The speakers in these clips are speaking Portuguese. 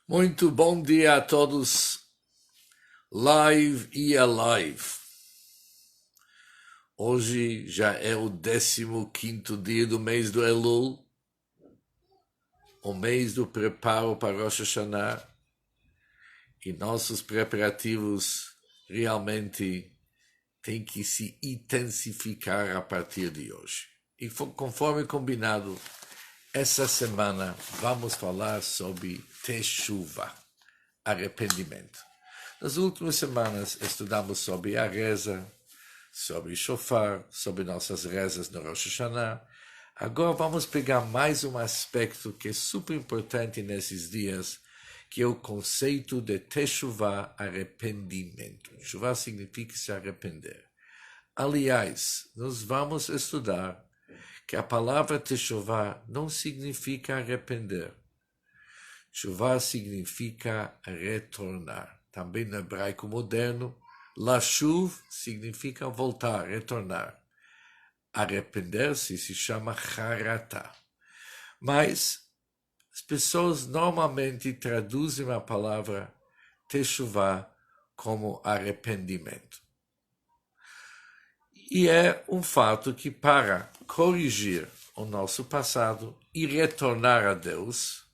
Muito bom dia a todos, live e alive. Hoje já é o 15º dia do mês do Elul, o mês do preparo para Rosh Hashanah, e nossos preparativos realmente têm que se intensificar a partir de hoje. E conforme combinado, essa semana vamos falar sobre Teshuvah, arrependimento. Nas últimas semanas estudamos sobre a reza, sobre Shofar, sobre nossas rezas no Rosh Hashanah. Agora vamos pegar mais um aspecto que é super importante nesses dias, que é o conceito de Teshuvah, arrependimento. Teshuvah significa se arrepender. Aliás, nós vamos estudar que a palavra Teshuvah não significa arrepender. Teshuvah significa retornar. Também no hebraico moderno, lashuv significa voltar, retornar. Arrepender-se se chama charatá. Mas as pessoas normalmente traduzem a palavra Teshuvah como arrependimento. E é um fato que para corrigir o nosso passado e retornar a Deus,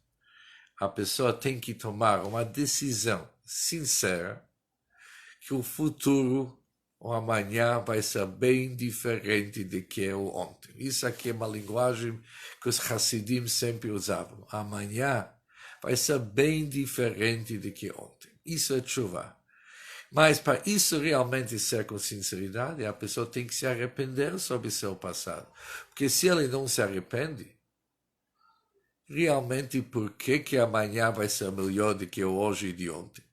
a pessoa tem que tomar uma decisão sincera que o futuro, o amanhã, vai ser bem diferente do que é o ontem. Isso aqui é uma linguagem que os Hassidim sempre usavam. Amanhã vai ser bem diferente do que ontem. Isso é Teshuvah. Mas para isso realmente ser com sinceridade, a pessoa tem que se arrepender sobre seu passado. Porque se ele não se arrepende, realmente por que amanhã vai ser melhor do que o hoje e de ontem?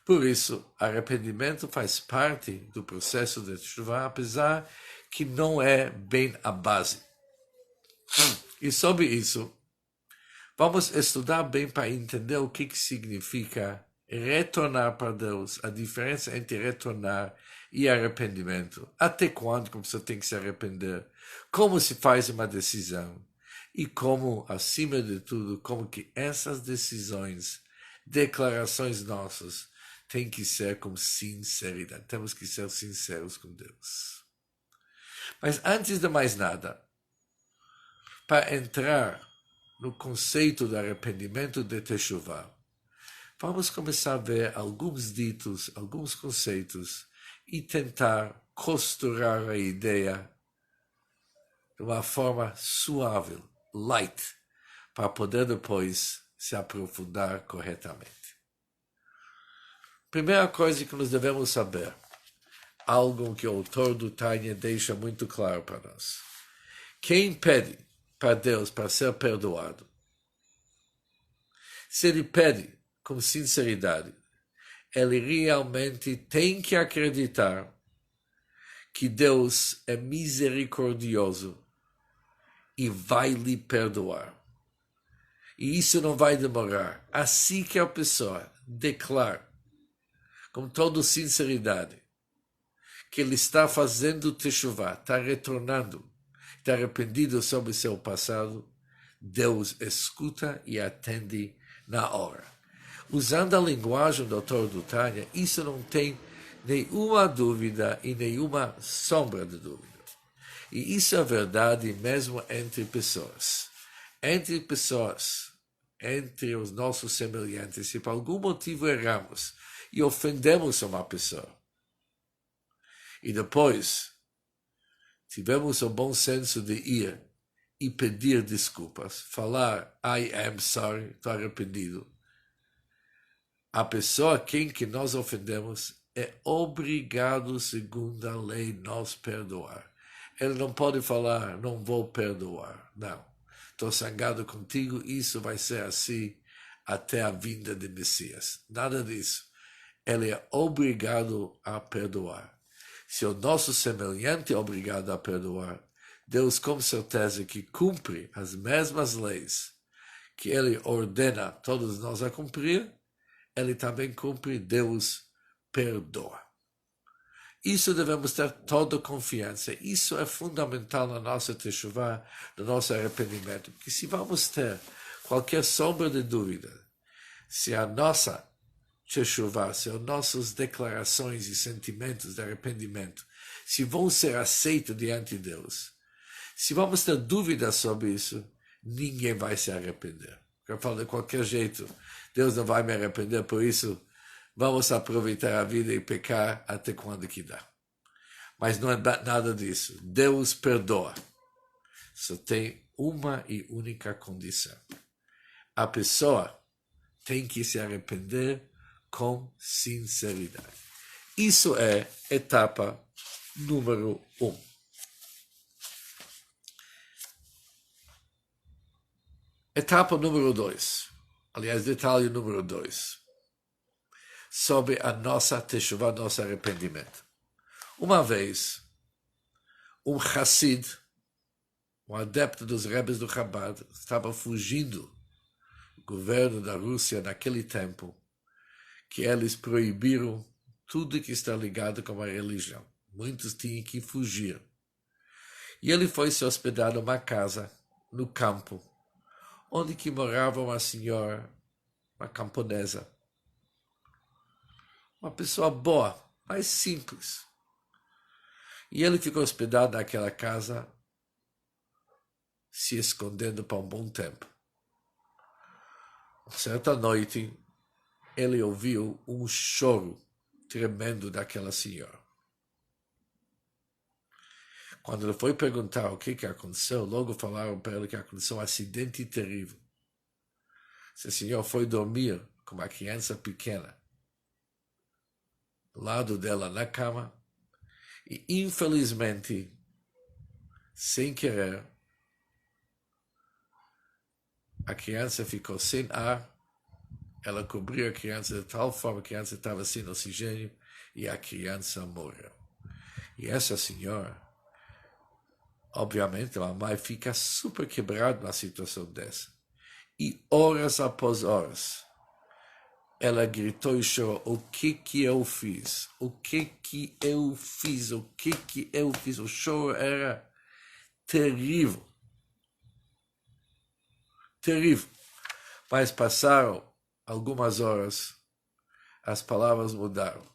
Por isso, arrependimento faz parte do processo de Teshuvah, apesar que não é bem a base. E sobre isso, vamos estudar bem para entender o que significa retornar para Deus, a diferença entre retornar e arrependimento. Até quando a pessoa tem que se arrepender? Como se faz uma decisão? E como, acima de tudo, como que essas decisões, declarações nossas, têm que ser com sinceridade. Temos que ser sinceros com Deus. Mas antes de mais nada, para entrar no conceito do arrependimento de Teshuvah, vamos começar a ver alguns ditos, alguns conceitos e tentar costurar a ideia de uma forma suave, light, para poder depois se aprofundar corretamente. Primeira coisa que nós devemos saber, algo que o autor do Tânia deixa muito claro para nós. Quem pede para Deus para ser perdoado, se ele pede com sinceridade, ele realmente tem que acreditar que Deus é misericordioso e vai lhe perdoar. E isso não vai demorar. Assim que a pessoa declara, com toda sinceridade, que ele está fazendo Teshuvah, está retornando, está arrependido sobre seu passado, Deus escuta e atende na hora. Usando a linguagem do autor do Tânia, isso não tem nenhuma dúvida e nenhuma sombra de dúvida. E isso é verdade mesmo entre pessoas. Entre pessoas, entre os nossos semelhantes, se por algum motivo erramos e ofendemos uma pessoa, e depois tivemos o bom senso de ir e pedir desculpas, falar I am sorry, estou arrependido, a pessoa a quem que nós ofendemos é obrigado, segundo a lei, nos perdoar. Ele não pode falar, não vou perdoar. Não. Estou zangado contigo, isso vai ser assim até a vinda de Messias. Nada disso. Ele é obrigado a perdoar. Se o nosso semelhante é obrigado a perdoar, Deus com certeza que cumpre as mesmas leis que ele ordena todos nós a cumprir, ele também cumpre, Deus perdoa. Isso devemos ter toda confiança. Isso é fundamental na nossa Teshuvah, no nosso arrependimento. Porque se vamos ter qualquer sombra de dúvida, se a nossa teshuvah, se as nossas declarações e sentimentos de arrependimento, se vão ser aceitos diante de Deus, se vamos ter dúvidas sobre isso, ninguém vai se arrepender. Eu falo, de qualquer jeito, Deus não vai me arrepender, por isso vamos aproveitar a vida e pecar até quando que dá. Mas não é nada disso. Deus perdoa. Só tem uma e única condição. A pessoa tem que se arrepender com sinceridade. Isso é etapa número 1. Etapa número 2. Aliás, detalhe número 2. Sobre a nossa teshuvah, nosso arrependimento. Uma vez, um Hassid, um adepto dos rebes do Chabad, estava fugindo do governo da Rússia naquele tempo, que eles proibiram tudo que está ligado com a religião. Muitos tinham que fugir. E ele foi se hospedar numa casa, no campo, onde que morava uma senhora, uma camponesa. Uma pessoa boa, mas simples. E ele ficou hospedado naquela casa, se escondendo por um bom tempo. Certa noite, ele ouviu um choro tremendo daquela senhora. Quando ele foi perguntar o que aconteceu, logo falaram para ele que aconteceu um acidente terrível. Esse senhor foi dormir com uma criança pequena, do lado dela na cama, e infelizmente, sem querer, a criança ficou sem ar, ela cobriu a criança de tal forma que a criança estava sem oxigênio e a criança morreu. E essa senhora, obviamente, a mãe fica super quebrada numa situação dessa. E horas após horas, ela gritou e chorou, o que eu fiz? O que eu fiz? O que eu fiz? O choro era terrível. Terrível. Mas passaram algumas horas, as palavras mudaram.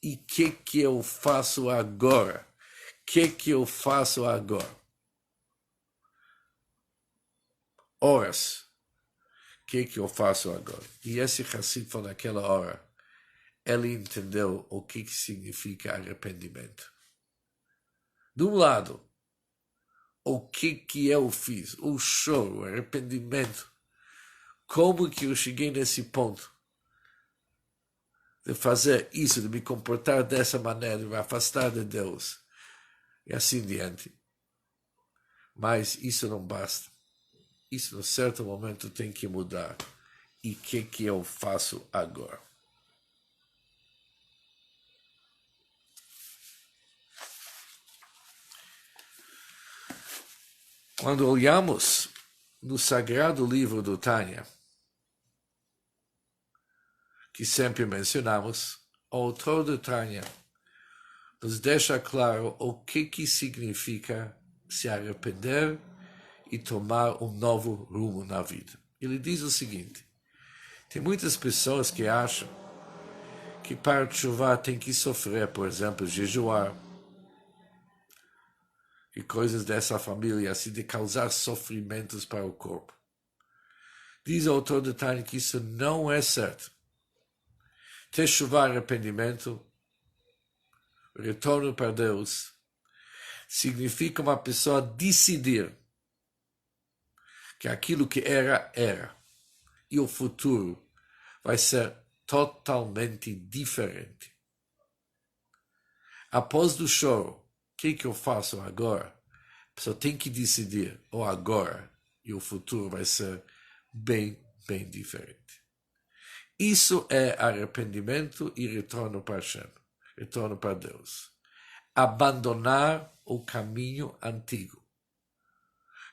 E que eu faço agora? Que eu faço agora? Horas. Que eu faço agora? E esse Hassid foi naquela hora, ele entendeu o que significa arrependimento. De um lado, o que eu fiz? O choro, o arrependimento. Como que eu cheguei nesse ponto? De fazer isso, de me comportar dessa maneira, de me afastar de Deus. E assim diante. Mas isso não basta. Isso, num certo momento, tem que mudar. E que eu faço agora? Quando olhamos no sagrado livro do Tânia, que sempre mencionamos, o autor do Tânia nos deixa claro o que significa se arrepender e tomar um novo rumo na vida. Ele diz o seguinte, tem muitas pessoas que acham que para teshuvah tem que sofrer, por exemplo, jejuar, e coisas dessa família, assim, de causar sofrimentos para o corpo. Diz o autor do Tânia que isso não é certo. Teshuvah, arrependimento, retorno para Deus, significa uma pessoa decidir que aquilo que era, e o futuro vai ser totalmente diferente. Após o choro, o que eu faço agora? A pessoa tem que decidir, ou agora, e o futuro vai ser bem diferente. Isso é arrependimento e retorno para Hashem, retorno para Deus. Abandonar o caminho antigo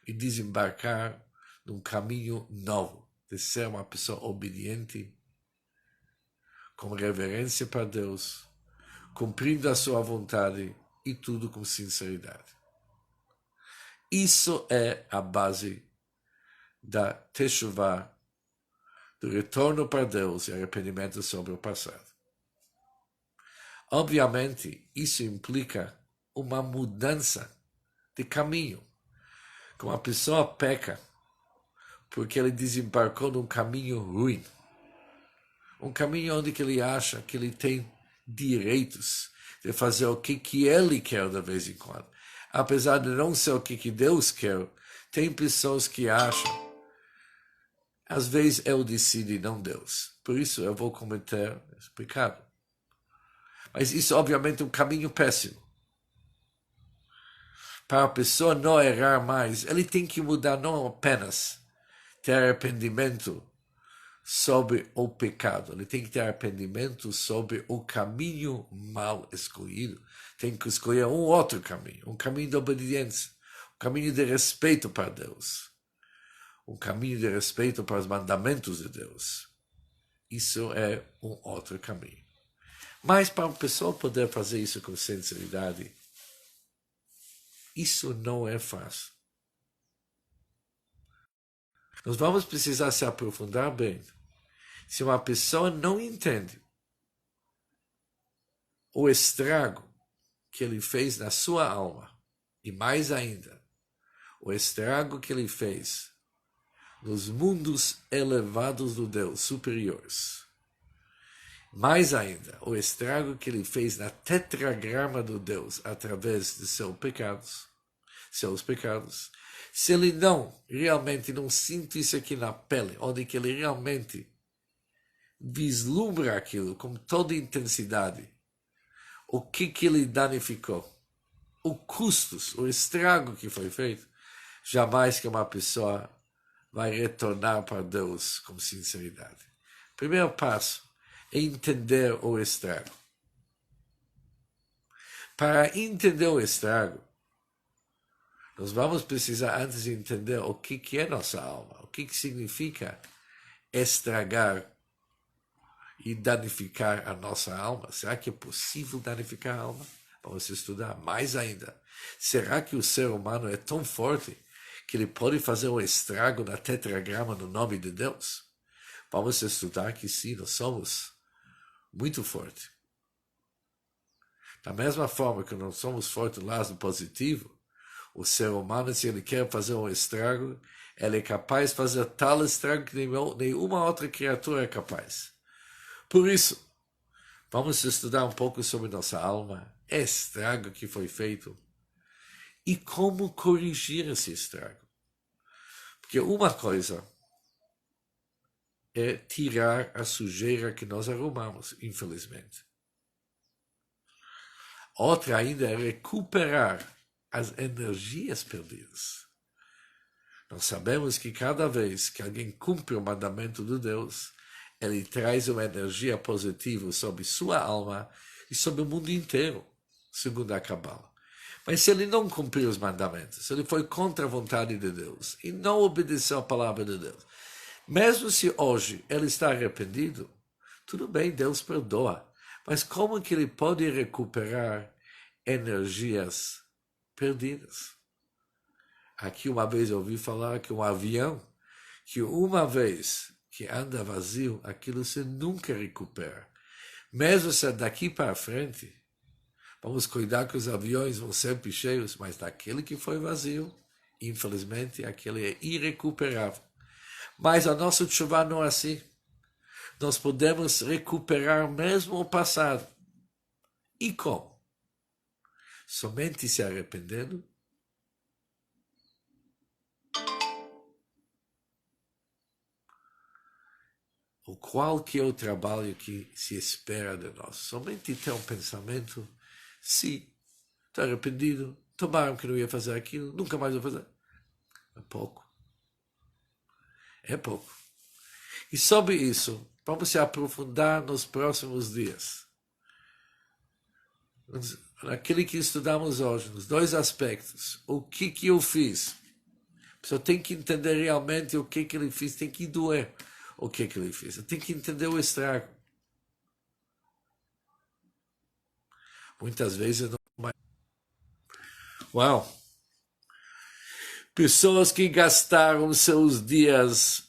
e desembarcar num caminho novo, de ser uma pessoa obediente, com reverência para Deus, cumprindo a sua vontade e tudo com sinceridade. Isso é a base da Teshuvah, do retorno para Deus e arrependimento sobre o passado. Obviamente, isso implica uma mudança de caminho. Como a pessoa peca porque ele desembarcou num caminho ruim, um caminho onde que ele acha que ele tem direitos de fazer o que ele quer de vez em quando. Apesar de não ser o que Deus quer, tem pessoas que acham, às vezes eu decido e não Deus. Por isso eu vou cometer esse pecado. Mas isso obviamente é um caminho péssimo. Para a pessoa não errar mais, ele tem que mudar não apenas ter arrependimento sobre o pecado. Ele tem que ter arrependimento sobre o caminho mal escolhido. Tem que escolher um outro caminho, um caminho de obediência, um caminho de respeito para Deus, um caminho de respeito para os mandamentos de Deus. Isso é um outro caminho. Mas para uma pessoa poder fazer isso com sinceridade, isso não é fácil. Nós vamos precisar se aprofundar bem. Se uma pessoa não entende o estrago que ele fez na sua alma, e mais ainda, o estrago que ele fez nos mundos elevados do Deus, superiores, mais ainda, o estrago que ele fez na tetragrama do Deus, através de seus pecados, se ele realmente não sente isso aqui na pele, onde que ele realmente vislumbra aquilo com toda intensidade, o que ele danificou, o custos, o estrago que foi feito, jamais que uma pessoa vai retornar para Deus com sinceridade. Primeiro passo é entender o estrago. Para entender o estrago, nós vamos precisar antes entender o que é nossa alma, o que significa estragar e danificar a nossa alma. Será que é possível danificar a alma? Vamos estudar mais ainda. Será que o ser humano é tão forte que ele pode fazer um estrago na tetragrama no nome de Deus? Vamos estudar que sim, nós somos muito fortes. Da mesma forma que nós somos fortes no lado positivo, o ser humano, se ele quer fazer um estrago, ele é capaz de fazer tal estrago que nenhuma outra criatura é capaz. Por isso, vamos estudar um pouco sobre nossa alma, estrago que foi feito, e como corrigir esse estrago. Porque uma coisa é tirar a sujeira que nós arrumamos, infelizmente. Outra ainda é recuperar as energias perdidas. Nós sabemos que cada vez que alguém cumpre o mandamento de Deus, ele traz uma energia positiva sobre sua alma e sobre o mundo inteiro, segundo a Kabbalah. Mas se ele não cumpriu os mandamentos, se ele foi contra a vontade de Deus e não obedeceu a palavra de Deus, mesmo se hoje ele está arrependido, tudo bem, Deus perdoa. Mas como que ele pode recuperar energias perdidas? Aqui uma vez eu ouvi falar que um avião, que uma vez que anda vazio, aquilo se nunca recupera. Mesmo se daqui para frente, vamos cuidar que os aviões vão sempre cheios, mas daquele que foi vazio, infelizmente, aquele é irrecuperável. Mas a nossa teshuvah não é assim. Nós podemos recuperar mesmo o passado. E como? Somente se arrependendo. O qual que é o trabalho que se espera de nós? Somente ter um pensamento, se estou arrependido, tomaram que não ia fazer aquilo, nunca mais vou fazer. É pouco. É pouco. E sobre isso, vamos se aprofundar nos próximos dias. Naquele que estudamos hoje, nos dois aspectos. O que eu fiz? A pessoa tem que entender realmente o que ele fez, tem que doer o que ele fez. Tem que entender o estrago. Muitas vezes não. Uau! Pessoas que gastaram seus dias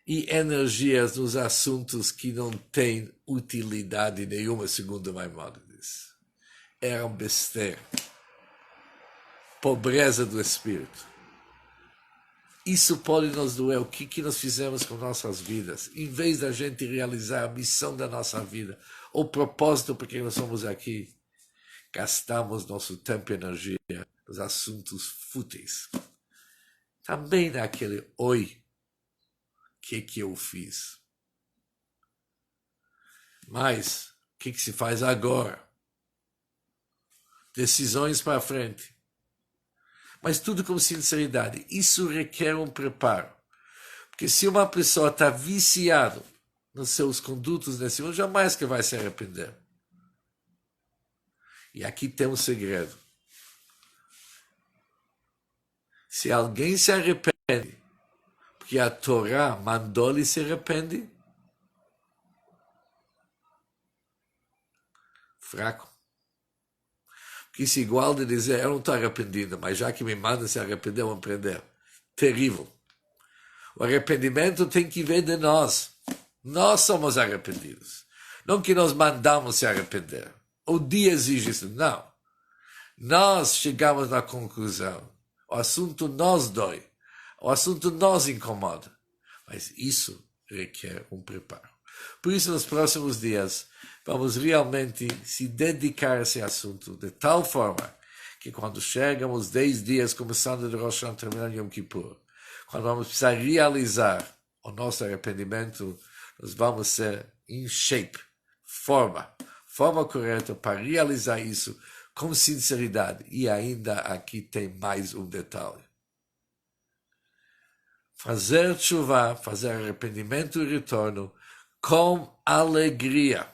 e energias nos assuntos que não têm utilidade nenhuma, segundo Maimônides. Eram besteira. Pobreza do espírito. Isso pode nos doer. O que nós fizemos com nossas vidas? Em vez da gente realizar a missão da nossa vida, o propósito por que nós somos aqui, gastamos nosso tempo e energia nos assuntos fúteis. Também naquele oi, que eu fiz? Mas, o que se faz agora? Decisões para frente. Mas tudo com sinceridade. Isso requer um preparo. Porque se uma pessoa está viciada nos seus condutos nesse mundo, jamais que vai se arrepender. E aqui tem um segredo. Se alguém se arrepende, porque a Torá mandou-lhe se arrepende, fraco. Porque isso é igual de dizer, eu não estou arrependido, mas já que me manda se arrepender, eu vou aprender. Terrível. O arrependimento tem que vir de nós. Nós somos arrependidos. Não que nós mandamos se arrepender. O dia exige isso. Não. Nós chegamos na conclusão. O assunto nos dói. O assunto nos incomoda. Mas isso requer um preparo. Por isso, nos próximos dias, vamos realmente se dedicar a esse assunto de tal forma que quando chegamos 10 dias, começando de Rosh Hashanah, terminando Yom Kippur, quando vamos precisar realizar o nosso arrependimento, nós vamos ser em shape, forma correta para realizar isso com sinceridade. E ainda aqui tem mais um detalhe. Fazer tshuva, fazer arrependimento e retorno com alegria.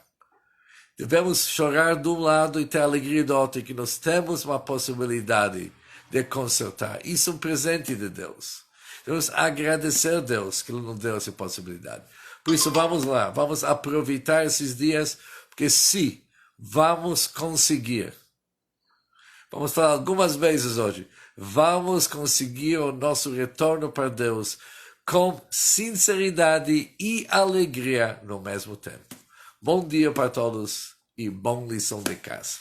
Devemos chorar de um lado e ter alegria do outro, que nós temos uma possibilidade de consertar. Isso é um presente de Deus. Devemos agradecer a Deus que Ele nos deu essa possibilidade. Por isso, vamos lá, vamos aproveitar esses dias, porque se vamos conseguir, vamos falar algumas vezes hoje, vamos conseguir o nosso retorno para Deus com sinceridade e alegria no mesmo tempo. Bom dia para todos e bom lição de casa.